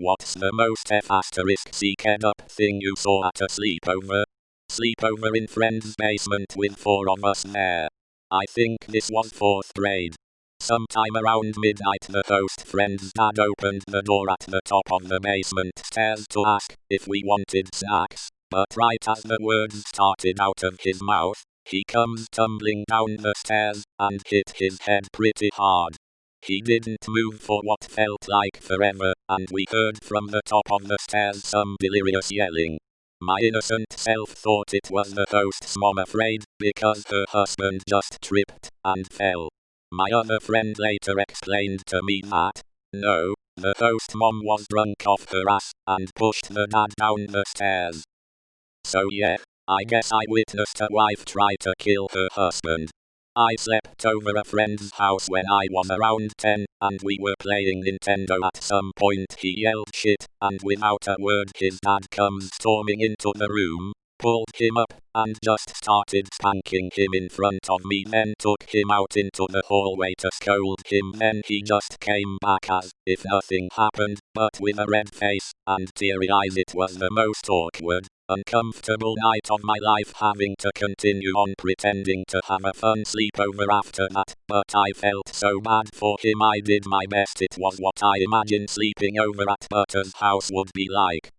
What's the most cked up thing you saw at a sleepover? Sleepover in friend's basement with 4 of us there. I think this was 4th grade. Sometime around midnight the host friend's dad opened the door at the top of the basement stairs to ask if we wanted snacks, but right as the words started out of his mouth, he comes tumbling down the stairs and hit his head pretty hard. He didn't move for what felt like forever, and we heard from the top of the stairs some delirious yelling. My innocent self thought it was the host's mom afraid, because her husband just tripped and fell. My other friend later explained to me that, no, the host mom was drunk off her ass and pushed the dad down the stairs. So yeah, I guess I witnessed a wife try to kill her husband. I slept over a friend's house when I was around 10, and we were playing Nintendo. At some point he yelled shit, and without a word his dad comes storming into the room, pulled him up, and just started spanking him in front of me, then took him out into the hallway to scold him. Then he just came back as if nothing happened, but with a red face and teary eyes. It was the most awkward, uncomfortable night of my life, having to continue on pretending to have a fun sleepover after that, but I felt so bad for him. I did my best. It was what I imagined sleeping over at Butter's house would be like.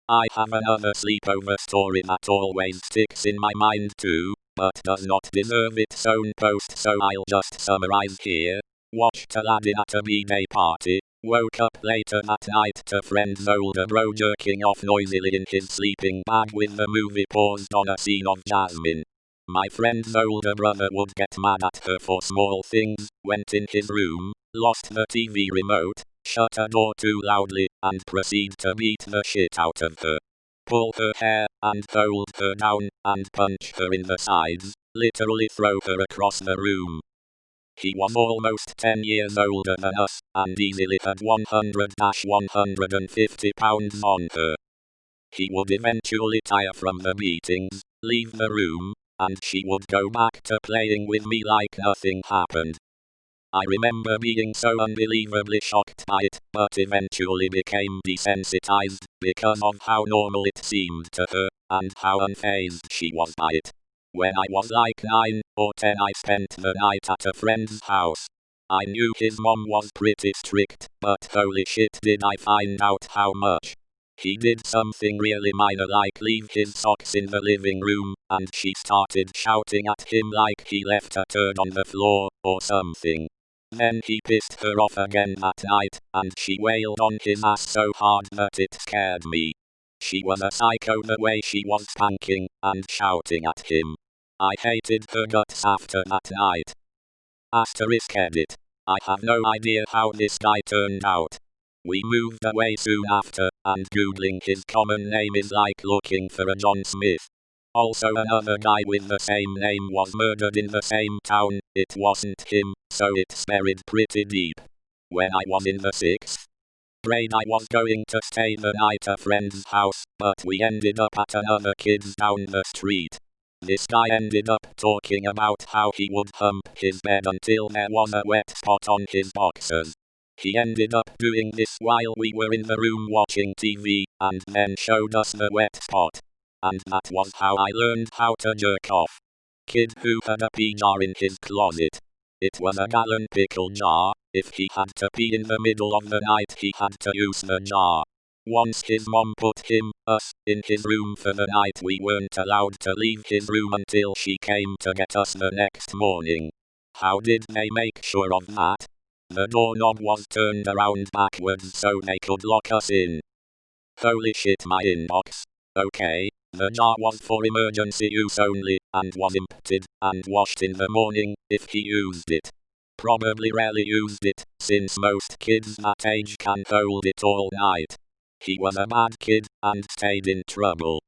I have another sleepover story that always sticks in my mind too, but does not deserve its own post, so I'll just summarize here. Watched a laddie at a B-day party, woke up later that night to friend's older bro jerking off noisily in his sleeping bag with the movie paused on a scene of Jasmine. My friend's older brother would get mad at her for small things, went in his room, lost the TV remote, shut a door too loudly, and proceed to beat the shit out of her. Pull her hair, and hold her down, and punch her in the sides, literally throw her across the room. He was almost 10 years older than us, and easily had 100-150 pounds on her. He would eventually tire from the beatings, leave the room, and she would go back to playing with me like nothing happened. I remember being so unbelievably shocked by it, but eventually became desensitized, because of how normal it seemed to her, and how unfazed she was by it. When I was like 9 or 10 I spent the night at a friend's house. I knew his mom was pretty strict, but holy shit did I find out how much. He did something really minor like leave his socks in the living room, and she started shouting at him like he left a turd on the floor, or something. Then he pissed her off again that night, and she wailed on his ass so hard that it scared me. She was a psycho the way she was spanking and shouting at him. I hated her guts after that night. *edit. I have no idea how this guy turned out. We moved away soon after, and googling his common name is like looking for a John Smith. Also another guy with the same name was murdered in the same town. It wasn't him, so it's buried pretty deep. When I was in the 6th grade I was going to stay the night at a friend's house, but we ended up at another kid's down the street. This guy ended up talking about how he would hump his bed until there was a wet spot on his boxers. He ended up doing this while we were in the room watching TV, and then showed us the wet spot. And that was how I learned how to jerk off. Kid who had a pee jar in his closet. It was a gallon pickle jar. If he had to pee in the middle of the night he had to use the jar. Once his mom put us, in his room for the night, we weren't allowed to leave his room until she came to get us the next morning. How did they make sure of that? The doorknob was turned around backwards so they could lock us in. Holy shit, my inbox. Okay, the jar was for emergency use only, and was emptied and washed in the morning, if he used it. Probably rarely used it, since most kids that age can hold it all night. He was a bad kid, and stayed in trouble.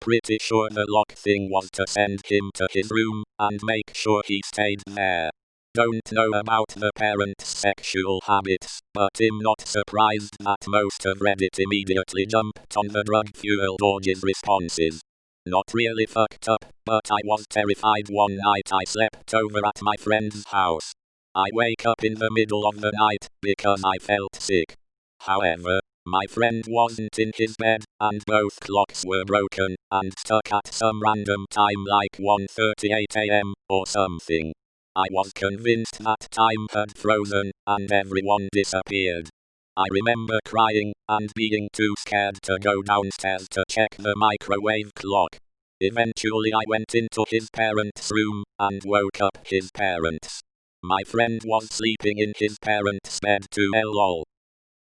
Pretty sure the lock thing was to send him to his room, and make sure he stayed there. Don't know about the parents' sexual habits, but I'm not surprised that most of Reddit immediately jumped on the drug-fueled orgies responses. Not really fucked up, but I was terrified one night I slept over at my friend's house. I wake up in the middle of the night, because I felt sick. However, My friend wasn't in his bed, and both clocks were broken, and stuck at some random time like 1:38 AM, or something. I was convinced that time had frozen, and everyone disappeared. I remember crying, and being too scared to go downstairs to check the microwave clock. Eventually I went into his parents' room, and woke up his parents. My friend was sleeping in his parents' bed too, lol.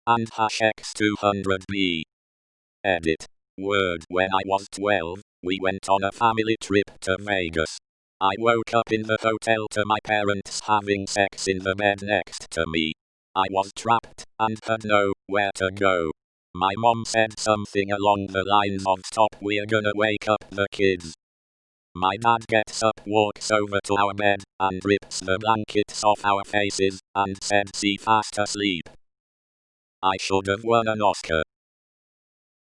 And #X200B. Edit. Word. When I was 12, we went on a family trip to Vegas. I woke up in the hotel to my parents having sex in the bed next to me. I was trapped, and had nowhere to go. My mom said something along the lines of "Stop, we're gonna wake up the kids." My dad gets up, walks over to our bed, and rips the blankets off our faces, and said, "See, fast asleep." I should have won an Oscar.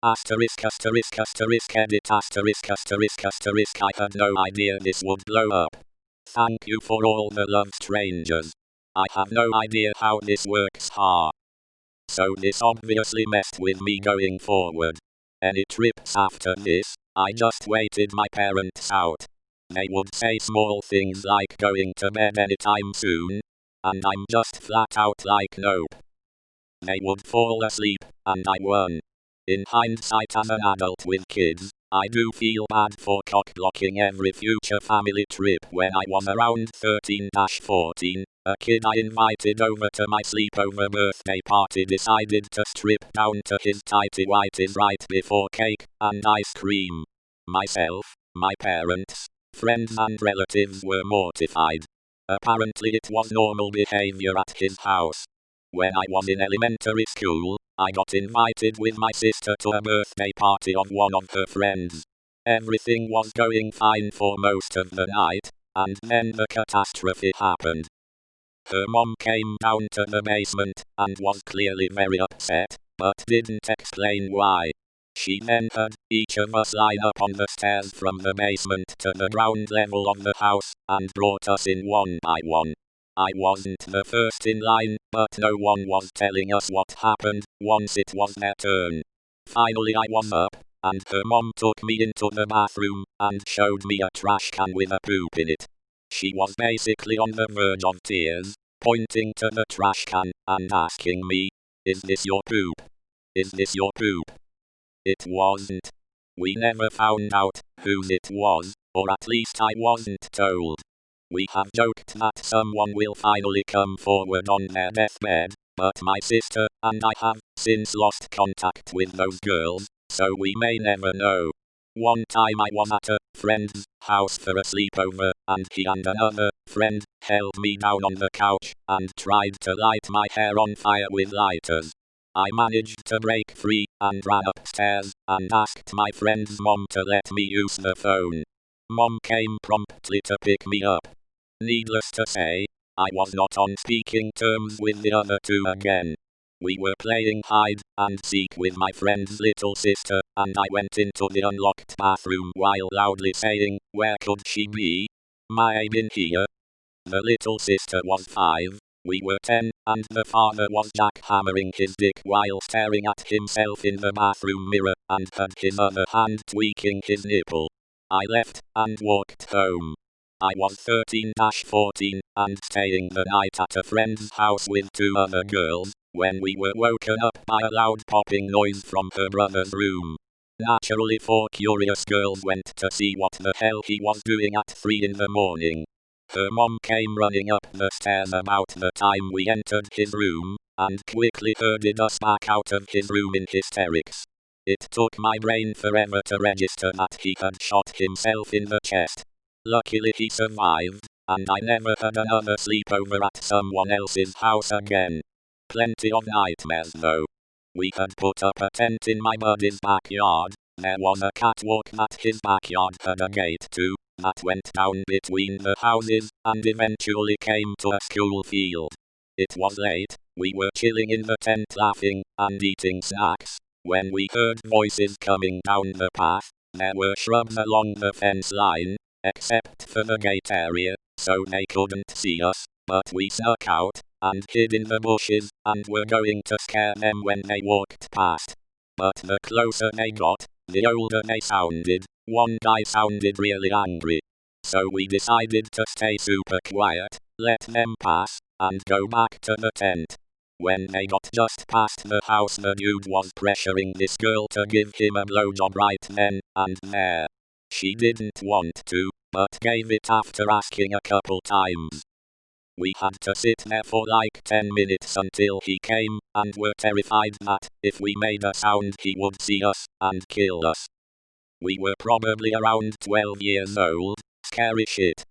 ****edit ****. I had no idea this would blow up. Thank you for all the love, strangers. I have no idea how this works. So this obviously messed with me going forward. Any trips after this, I just waited my parents out. They would say small things like going to bed anytime soon, and I'm just flat out like nope. They would fall asleep, and I won. In hindsight, as an adult with kids, I do feel bad for cock-blocking every future family trip. When I was around 13-14, a kid I invited over to my sleepover birthday party decided to strip down to his tighty whities right before cake and ice cream. Myself, my parents, friends and relatives were mortified. Apparently it was normal behavior at his house. When I was in elementary school, I got invited with my sister to a birthday party of one of her friends. Everything was going fine for most of the night, and then the catastrophe happened. Her mom came down to the basement, and was clearly very upset, but didn't explain why. She then had each of us line up on the stairs from the basement to the ground level of the house, and brought us in one by one. I wasn't the first in line, but no one was telling us what happened once it was their turn. Finally I was up, and her mom took me into the bathroom, and showed me a trash can with a poop in it. She was basically on the verge of tears, pointing to the trash can, and asking me, "Is this your poop? Is this your poop?" It wasn't. We never found out whose it was, or at least I wasn't told. We have joked that someone will finally come forward on their deathbed, but my sister and I have since lost contact with those girls, so we may never know. One time I was at a friend's house for a sleepover, and he and another friend held me down on the couch and tried to light my hair on fire with lighters. I managed to break free and ran upstairs and asked my friend's mom to let me use the phone. Mom came promptly to pick me up. Needless to say, I was not on speaking terms with the other two again. We were playing hide and seek with my friend's little sister, and I went into the unlocked bathroom while loudly saying, "Where could she be? Maybe in here." The little sister was 5, we were 10, and the father was jackhammering his dick while staring at himself in the bathroom mirror, and had his other hand tweaking his nipple. I left and walked home. I was 13-14, and staying the night at a friend's house with 2 other girls, when we were woken up by a loud popping noise from her brother's room. Naturally 4 curious girls went to see what the hell he was doing at 3 in the morning. Her mom came running up the stairs about the time we entered his room, and quickly herded us back out of his room in hysterics. It took my brain forever to register that he had shot himself in the chest. Luckily he survived, and I never had another sleepover at someone else's house again. Plenty of nightmares though. We had put up a tent in my buddy's backyard. There was a catwalk that his backyard had a gate to, that went down between the houses, and eventually came to a school field. It was late, we were chilling in the tent laughing, and eating snacks, when we heard voices coming down the path. There were shrubs along the fence line, except for the gate area, so they couldn't see us, but we snuck out, and hid in the bushes, and were going to scare them when they walked past. But the closer they got, the older they sounded. One guy sounded really angry. So we decided to stay super quiet, let them pass, and go back to the tent. When they got just past the house, the dude was pressuring this girl to give him a blowjob right then and there. She didn't want to, but gave it after asking a couple times. We had to sit there for like 10 minutes until he came, and were terrified that if we made a sound he would see us and kill us. We were probably around 12 years old. Scary shit.